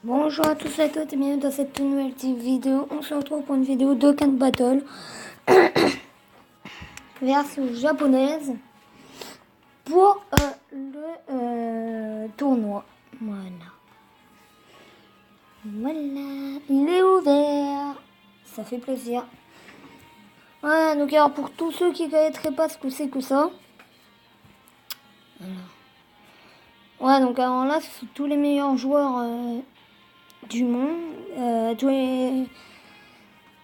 Bonjour à tous et à toutes et bienvenue dans cette nouvelle petite vidéo. On se retrouve pour une vidéo de Dokkan Battle version japonaise pour le tournoi. Voilà, il est ouvert, ça fait plaisir. Voilà, donc alors pour tous ceux qui ne connaîtraient pas ce que c'est que ça, voilà. Ouais, donc alors là, c'est tous les meilleurs joueurs du monde.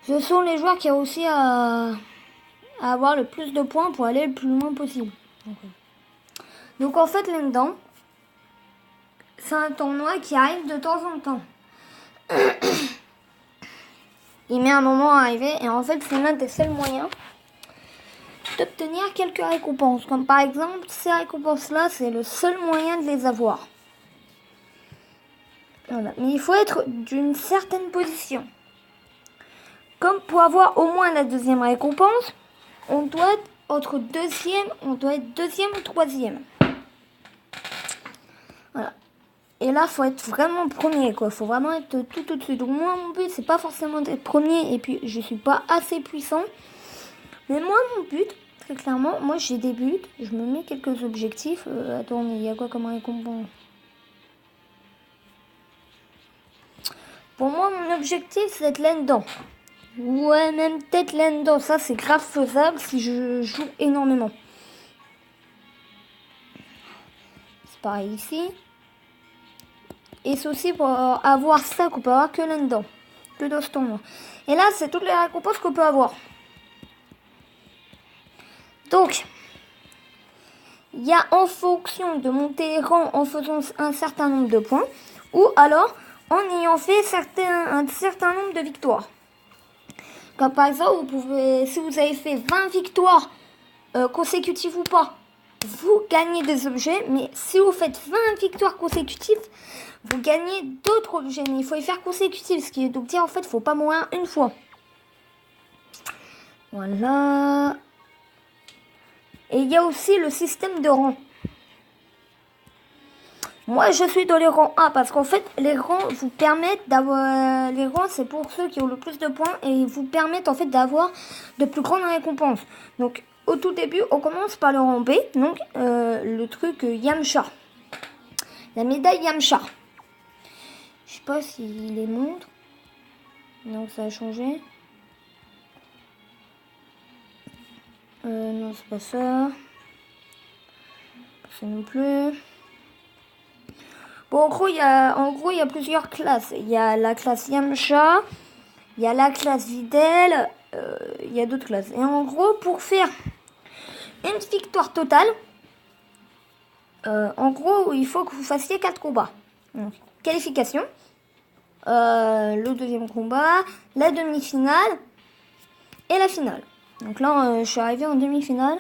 Ce sont les joueurs qui ont aussi à avoir le plus de points pour aller le plus loin possible. Donc en fait, là-dedans, c'est un tournoi qui arrive de temps en temps. Il met un moment à arriver et en fait, c'est l'un des seuls moyens d'obtenir quelques récompenses. Comme par exemple, ces récompenses-là, c'est le seul moyen de les avoir. Voilà. Mais il faut être d'une certaine position. Comme pour avoir au moins la deuxième récompense, on doit être deuxième ou troisième. Voilà. Et là, faut être vraiment premier, quoi. Faut vraiment être tout au-dessus. Donc moi, mon but, c'est pas forcément d'être premier. Et puis, je suis pas assez puissant. Mais moi, mon but, très clairement, moi, j'ai des buts. Je me mets quelques objectifs. Attends, mais il y a quoi comme récompense? Pour moi, mon objectif, c'est d'être là-dedans. Ouais, même peut-être là-dedans. Ça, c'est grave faisable si je joue énormément. C'est pareil ici. Et c'est aussi pour avoir ça qu'on peut avoir que là-dedans. Que dans ce tournoi. Et là, c'est toutes les récompenses qu'on peut avoir. Donc, il y a en fonction de monter les rangs en faisant un certain nombre de points. Ou alors, en ayant fait un certain nombre de victoires. Comme par exemple, si vous avez fait 20 victoires consécutives ou pas, vous gagnez des objets. Mais si vous faites 20 victoires consécutives, vous gagnez d'autres objets. Mais il faut les faire consécutives. Ce qui est donc dire en fait, il ne faut pas mourir une fois. Voilà. Et il y a aussi le système de rang. Moi, je suis dans les rangs A parce qu'en fait, les rangs vous permettent d'avoir... Les rangs, c'est pour ceux qui ont le plus de points et ils vous permettent en fait d'avoir de plus grandes récompenses. Donc, au tout début, on commence par le rang B, donc le truc Yamcha. La médaille Yamcha. Je sais pas s'il les montre. Donc, ça a changé. Non, c'est pas ça. Pas ça non plus. Bon, en gros, il y a plusieurs classes. Il y a la classe Yamcha, il y a la classe Videl, il y a d'autres classes. Et en gros, pour faire une victoire totale, en gros, il faut que vous fassiez 4 combats. Donc, qualification, le deuxième combat, la demi-finale et la finale. Donc là, je suis arrivée en demi-finale.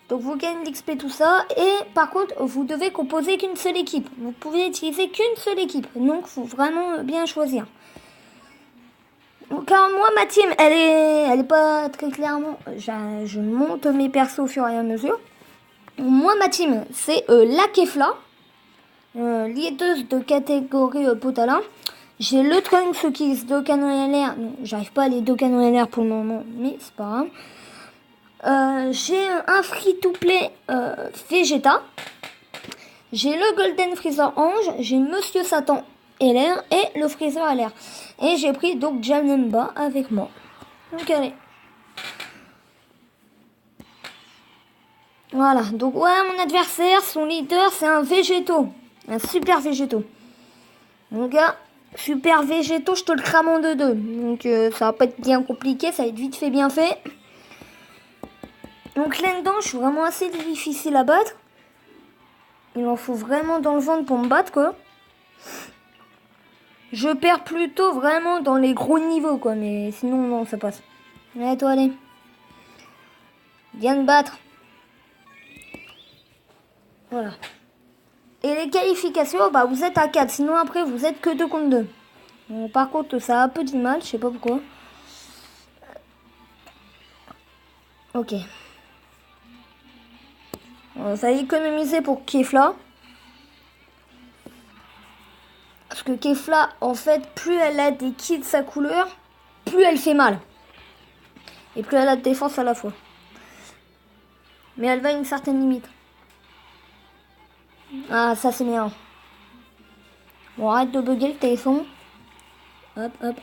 Donc vous gagnez l'XP, tout ça. Et par contre, vous devez composer qu'une seule équipe. Vous pouvez utiliser qu'une seule équipe. Donc il faut vraiment bien choisir. Car moi, ma team, elle est pas très clairement... Je monte mes persos au fur et à mesure. Moi, ma team, c'est la Kefla. Liedeuse de catégorie Potalin. J'ai le Trunks qui se Dokkan LR. J'arrive pas à les Dokkan LR pour le moment, mais c'est pas grave. J'ai un free-to-play Vegeta. J'ai le Golden Freezer Ange. J'ai Monsieur Satan LR et le Freezer LR. Et j'ai pris donc Janemba avec moi. Donc allez. Voilà. Donc ouais, mon adversaire, son leader, c'est un Végéto. Un super Végéto. Mon gars, super Végéto, je te le crame en deux. Donc ça va pas être bien compliqué, ça va être vite fait, bien fait. Donc là-dedans, je suis vraiment assez difficile à battre. Il en faut vraiment dans le ventre pour me battre, quoi. Je perds plutôt vraiment dans les gros niveaux, quoi. Mais sinon, non, ça passe. Allez, toi, allez. Viens me battre. Voilà. Et les qualifications, bah, vous êtes à 4. Sinon, après, vous êtes que 2 contre 2. Bon, par contre, ça a un peu du mal. Je sais pas pourquoi. Ok. Ça a économisé pour Kefla. Parce que Kefla, en fait, plus elle a des kits de sa couleur, plus elle fait mal. Et plus elle a de défense à la fois. Mais elle va à une certaine limite. Ah, ça c'est bien. Bon, arrête de bugger le téléphone. Hop, hop.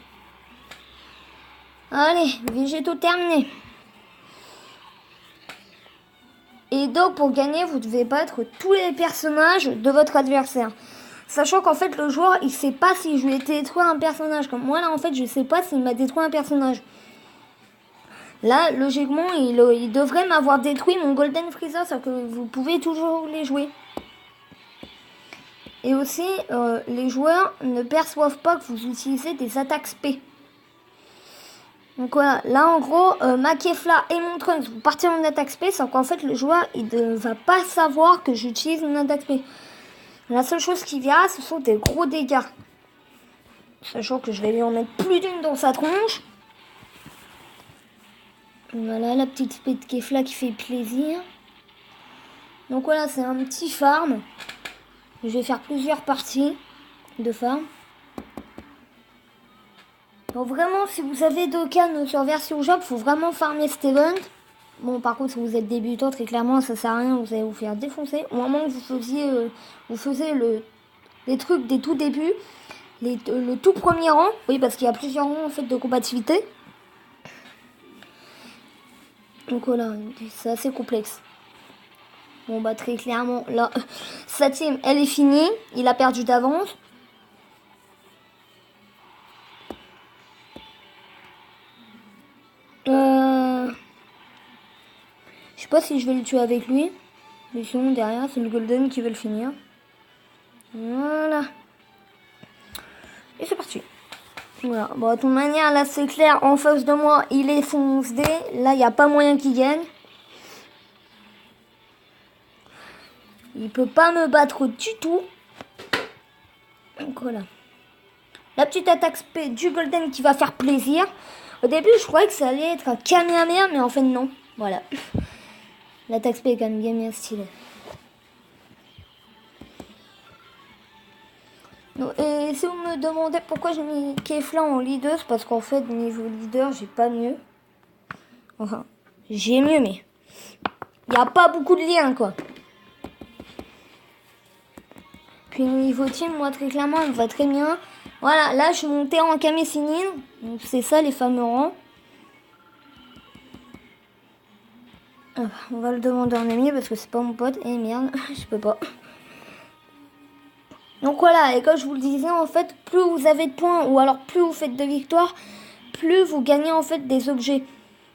Allez, végétaux terminé. Et donc, pour gagner, vous devez battre tous les personnages de votre adversaire. Sachant qu'en fait, le joueur, il sait pas si je lui ai détruit un personnage. Comme moi, là, en fait, je sais pas s'il m'a détruit un personnage. Là, logiquement, il devrait m'avoir détruit mon Golden Freezer, sauf que vous pouvez toujours les jouer. Et aussi, les joueurs ne perçoivent pas que vous utilisez des attaques spé. Donc voilà, là en gros, ma Kefla et mon Trunks, vous partez en attaque spé, sauf qu'en fait le joueur, il ne va pas savoir que j'utilise une attaque spé. La seule chose qui verra, ce sont des gros dégâts. Sachant que je vais lui en mettre plus d'une dans sa tronche. Voilà, la petite spé de Kefla qui fait plaisir. Donc voilà, c'est un petit farm. Je vais faire plusieurs parties de farm. Donc vraiment, si vous avez Dokkan sur version job, faut vraiment farmer cet event. Bon, par contre, si vous êtes débutant, très clairement, ça sert à rien, vous allez vous faire défoncer. Au moment où vous faisiez les trucs des tout débuts, le tout premier rang, oui, parce qu'il y a plusieurs rangs en fait de compatibilité. Donc voilà, c'est assez complexe. Bon bah très clairement, là, sa team, elle est finie, il a perdu d'avance. Je sais pas si je vais le tuer avec lui. Mais sinon derrière c'est le Golden qui veut le finir. Voilà. Et c'est parti. Voilà. Bon, de toute manière là c'est clair, en face de moi il est son 11D. Là il n'y a pas moyen qu'il gagne. Il peut pas me battre du tout. Donc voilà. La petite attaque spé du Golden qui va faire plaisir. Au début je croyais que ça allait être un Kamehameha, mais en fait non. Voilà. L'attaque spé est quand même bien stylée. Et si vous me demandez pourquoi j'ai mis Kefla en leader, c'est parce qu'en fait niveau leader j'ai pas mieux. Enfin, j'ai mieux mais il n'y a pas beaucoup de liens quoi. Puis niveau team, moi très clairement elle me va très bien. Voilà, là je suis montée en Kamesinin. Donc c'est ça les fameux rangs. On va le demander en ami parce que c'est pas mon pote. Eh merde, je peux pas. Donc voilà, et comme je vous le disais, en fait, plus vous avez de points ou alors plus vous faites de victoires, plus vous gagnez en fait des objets.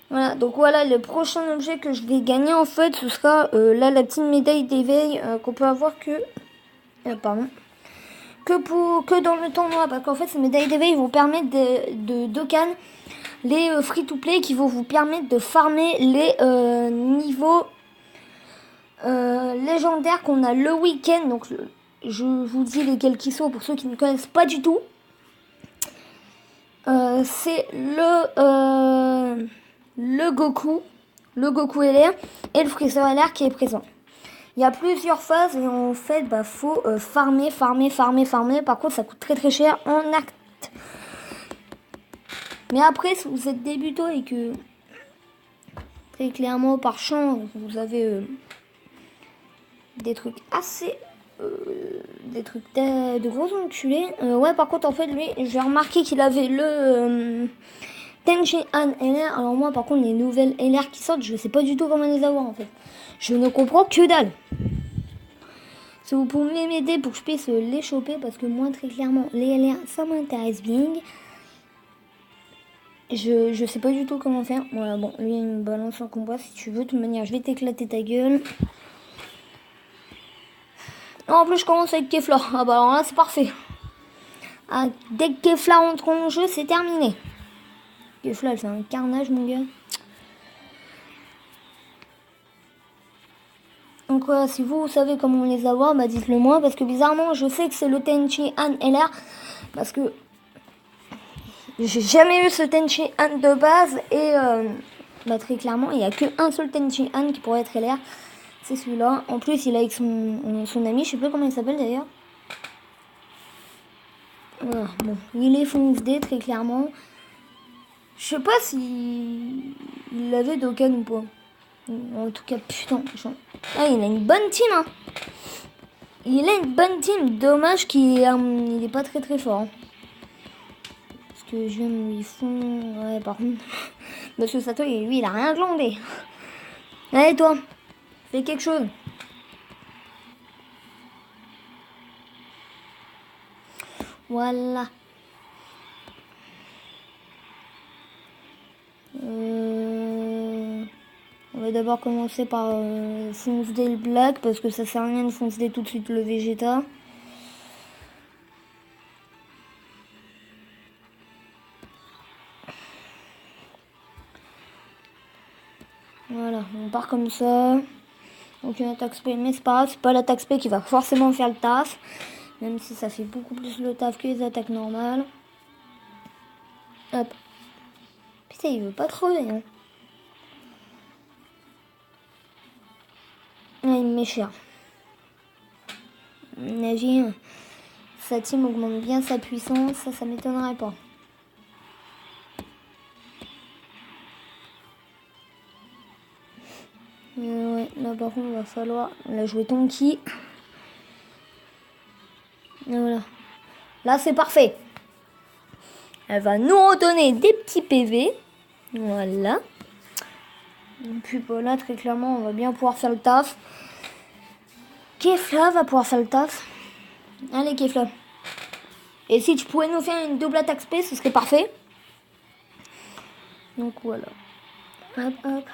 Voilà, donc voilà, le prochain objet que je vais gagner en fait, ce sera là la petite médaille d'éveil qu'on peut avoir que dans le tournoi, parce qu'en fait ces médailles d'éveil vont permettre de Dokkan les free-to-play qui vont vous permettre de farmer les niveaux légendaires qu'on a le week-end. Donc je vous dis lesquels qui sont pour ceux qui ne connaissent pas du tout. C'est le Goku LR et le Freezer LR qui est présent. Il y a plusieurs phases et en fait faut farmer. Par contre ça coûte très très cher en acte. Mais après si vous êtes débutant et que très clairement par chance vous avez des trucs assez des trucs de gros enculés. Ouais, par contre, en fait, lui, j'ai remarqué qu'il avait le Tenchi Han LR. Alors, moi, par contre, les nouvelles LR qui sortent, je sais pas du tout comment les avoir en fait. Je ne comprends que dalle. Si vous pouvez m'aider pour que je puisse les choper, parce que moi, très clairement, les LR, ça m'intéresse bien. Je sais pas du tout comment faire. Voilà, bon, lui, il me balance en combat si tu veux. De toute manière, je vais t'éclater ta gueule. En plus, je commence avec Kefla. Ah bah alors là, c'est parfait. Ah, dès que Kefla entre en jeu, c'est terminé. Kefla, c'est un carnage, mon gars. Donc voilà, si vous savez comment les avoir, bah dites-le moi. Parce que bizarrement, je sais que c'est le Tenchi Han LR. Parce que j'ai jamais eu ce Tenchi Han de base. Et bah très clairement, il n'y a qu'un seul Tenchi Han qui pourrait être LR. C'est celui-là. En plus, il est avec son ami. Je sais plus comment il s'appelle d'ailleurs. Voilà, bon, il est fonce D très clairement. Je sais pas si il l'avait Dokkan ou pas. En tout cas, putain. Ah, il a une bonne team, hein. Il a une bonne team. Dommage qu'il il est pas très très fort. Hein. Parce que je viens de lui fond. Ouais, par contre. Monsieur Sato, lui, il a rien glandé. Allez, toi, fais quelque chose. Voilà. On va d'abord commencer par foncer le black parce que ça sert à rien de foncer tout de suite le Vegeta. Voilà, on part comme ça. Aucune attaque spé, mais c'est pas grave, c'est pas l'attaque spé qui va forcément faire le taf. Même si ça fait beaucoup plus le taf que les attaques normales. Hop. Putain, il veut pas crever, hein. Ah, il me met cher. Imagine, sa team augmente bien sa puissance, ça m'étonnerait pas. Ouais, là par contre, il va falloir la jouer Tonki. Voilà. Là, c'est parfait. Elle va nous redonner des petits PV. Voilà. Et puis voilà, très clairement, on va bien pouvoir faire le taf. Kefla va pouvoir faire le taf. Allez, Kefla. Et si tu pouvais nous faire une double attaque spé, ce serait parfait. Donc voilà. Hop, hop.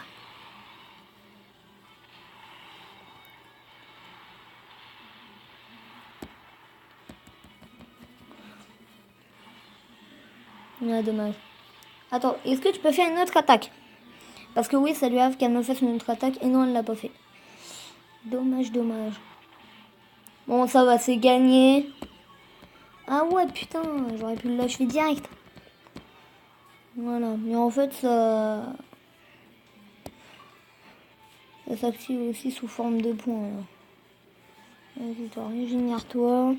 Ah, dommage. Attends, est-ce que tu peux faire une autre attaque? Parce que oui, ça lui arrive qu'elle me fasse une autre attaque et non, elle l'a pas fait. Dommage, dommage. Bon, ça va, c'est gagné. Ah ouais, putain, j'aurais pu le lâcher direct. Voilà, mais en fait, ça s'active aussi sous forme de points. Vas-y, toi, régénère-toi.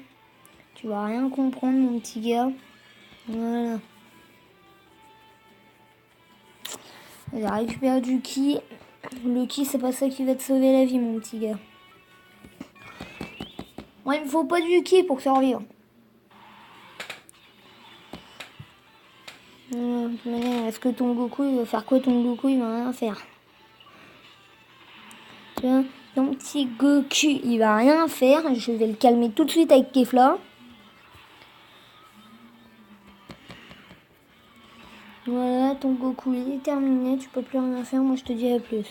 Tu vas rien comprendre, mon petit gars. Voilà. Vas-y, récupère du ki. Le ki, c'est pas ça qui va te sauver la vie, mon petit gars. Moi, il me faut pas du ki pour survivre. Est-ce que ton Goku, il va faire quoi? Ton Goku, il va rien faire. Tu vois, ton petit Goku, il va rien faire. Je vais le calmer tout de suite avec Kefla. Voilà, ton Goku, il est terminé. Tu peux plus rien faire. Moi, je te dis à plus.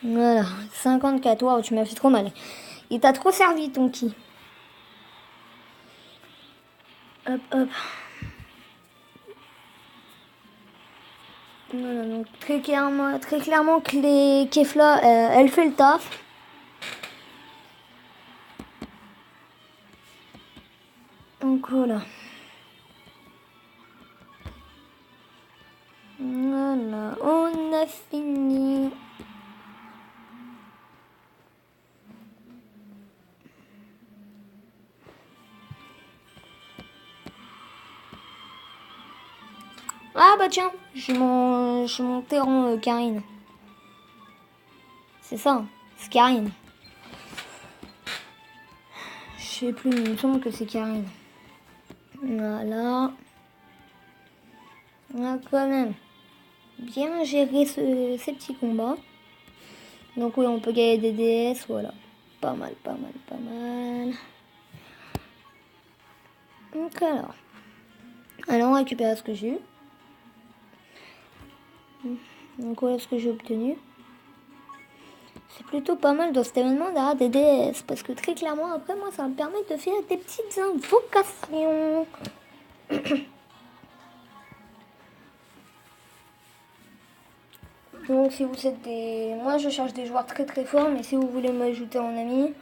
Voilà, 54. Waouh, tu m'as fait trop mal. Il t'a trop servi, ton ki. Hop, hop. Voilà, donc très clairement que les Kefla, elle fait le taf. Donc voilà. Voilà, on a fini. Ah bah tiens, je suis monté en Karine. C'est ça, c'est Karine. Je sais plus, mais il me semble que c'est Karine. Voilà. On a quand même bien géré ces petits combats. Donc oui, on peut gagner des DS, voilà. Pas mal, pas mal, pas mal. Donc alors on récupère ce que j'ai eu. Donc voilà ce que j'ai obtenu. C'est plutôt pas mal dans cet événement d'avoir des DS. Parce que très clairement, après moi, ça va me permettre de faire des petites invocations. Donc si vous êtes des... Moi je cherche des joueurs très très forts, mais si vous voulez m'ajouter en ami,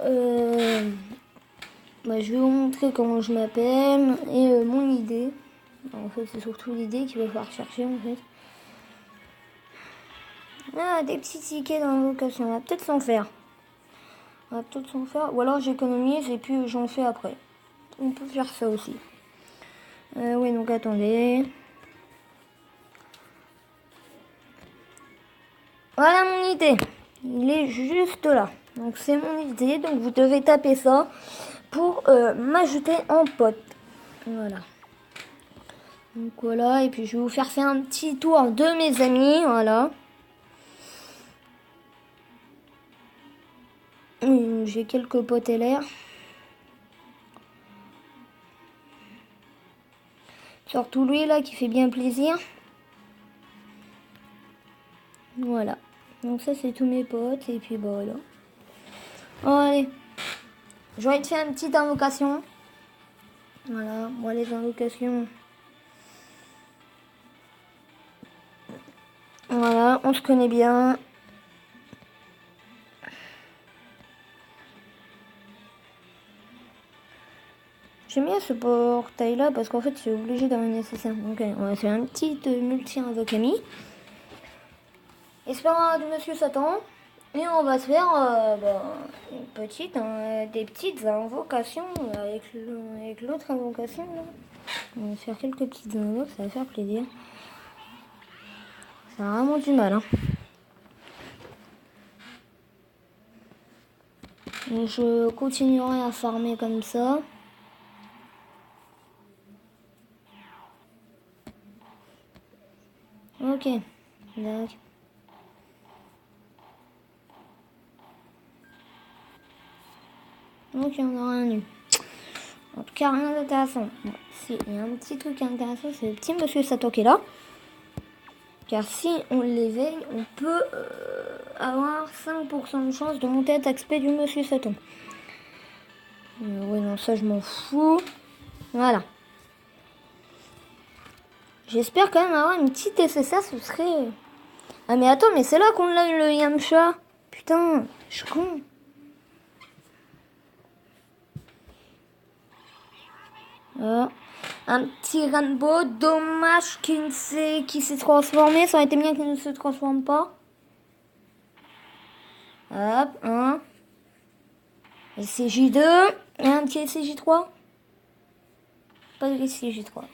je vais vous montrer comment je m'appelle et mon idée. En fait c'est surtout l'idée qu'il va falloir chercher en fait. Ah, des petits tickets d'invocation, on va peut-être s'en faire. On va peut-être s'en faire. Ou alors j'économise et puis j'en fais après. On peut faire ça aussi. Oui, donc attendez. Voilà mon idée. Il est juste là. Donc c'est mon idée. Donc vous devez taper ça pour m'ajouter en pote. Voilà. Donc voilà. Et puis je vais vous faire un petit tour de mes amis. Voilà. J'ai quelques potes LR. Surtout lui là qui fait bien plaisir. Voilà. Donc ça c'est tous mes potes. Et puis bah voilà. Oh, allez. Je vais te faire une petite invocation. Voilà. Moi les invocations. Voilà. On se connaît bien. J'aime bien ce portail là parce qu'en fait c'est obligé d'avoir une nécessaire. Donc on va faire une petite multi-invocamie. Espérant de Monsieur Satan. Et on va se faire une petite, des petites invocations avec l'autre invocation. Là. On va faire quelques petites invocations, ça va faire plaisir. Ça a vraiment du mal. Hein. Donc, je continuerai à farmer comme ça. Ok. D'accord. Ok, on n'a rien eu. En tout cas, rien d'intéressant. Bon, si, il y a un petit truc intéressant, c'est le petit Monsieur Sato qui est là. Car si on l'éveille, on peut avoir 5% de chance de monter à XP du Monsieur Sato. Oui, non, ça je m'en fous. Voilà. J'espère quand même avoir une petite SSR, ce serait... Ah mais attends, mais c'est là qu'on a eu le Yamcha. Putain, je suis con. Ah. Un petit Rainbow, dommage qu'il s'est transformé. Ça aurait été bien qu'il ne se transforme pas. Hop, un. SCJ2. Et un petit SCJ3. Pas de SCJ3.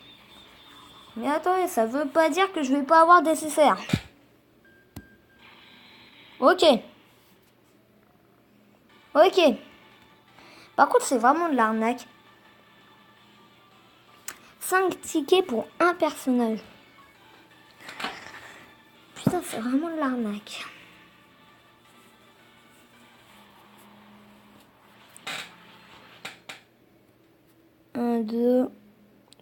Mais attendez, ça veut pas dire que je vais pas avoir d'SSR. Ok. Ok. Par contre, c'est vraiment de l'arnaque. 5 tickets pour un personnage. Putain, c'est vraiment de l'arnaque. Un, 2,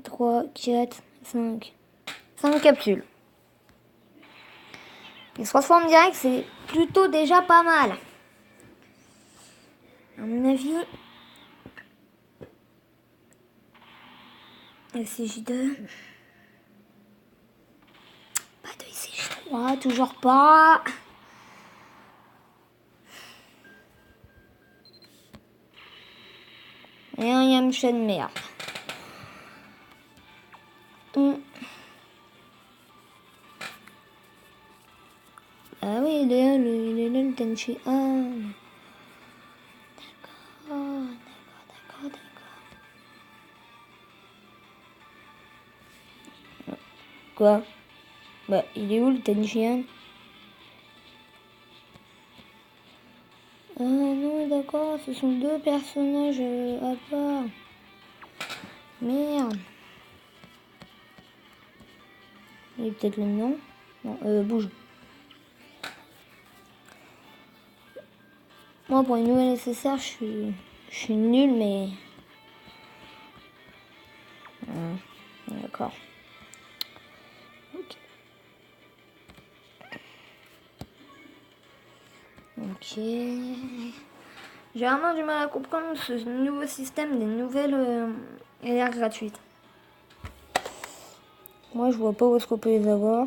3, 4, 5. 5 capsules. Il se transforme direct, c'est plutôt déjà pas mal. À mon avis, SCJ2. Pas de SCJ3, toujours pas. Et un Yamcha de merde. Ah oui, il est là, le Tenchi. Ah. D'accord. Quoi? Bah, il est où le Tenchian? Ah non, d'accord, ce sont deux personnages à part. Merde. Il est peut-être le nom. Non, bouge. Moi, pour une nouvelle SSR, je suis nul, mais... D'accord. Ok. J'ai vraiment du mal à comprendre ce nouveau système des nouvelles LR gratuites. Moi, je vois pas où est-ce qu'on peut les avoir.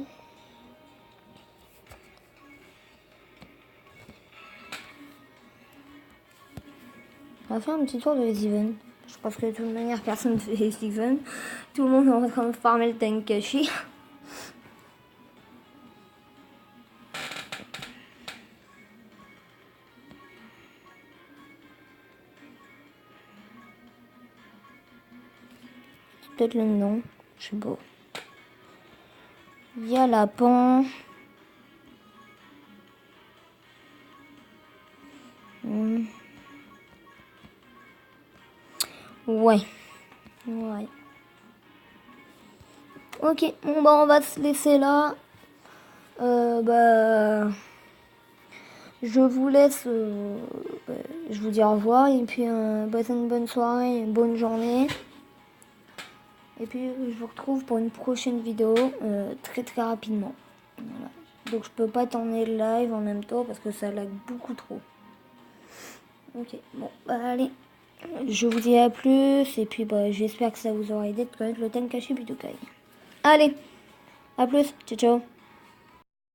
On va faire un petit tour de les even. Je pense que de toute manière, personne ne fait les even. Tout le monde est en train de farmer le Tenkashi. peut-être le nom, je sais pas. Il y a lapin. Ouais. Ouais. Ok, bon bah on va se laisser là. Je vous laisse. Je vous dis au revoir et puis passez une bonne soirée, une bonne journée. Et puis je vous retrouve pour une prochaine vidéo très très rapidement. Voilà. Donc je peux pas tourner le live en même temps parce que ça lag beaucoup trop. Ok, bon, bah allez. Je vous dis à plus et puis bah j'espère que ça vous aura aidé de connaître le Tenkaichi Budokai. Allez, à plus, ciao ciao.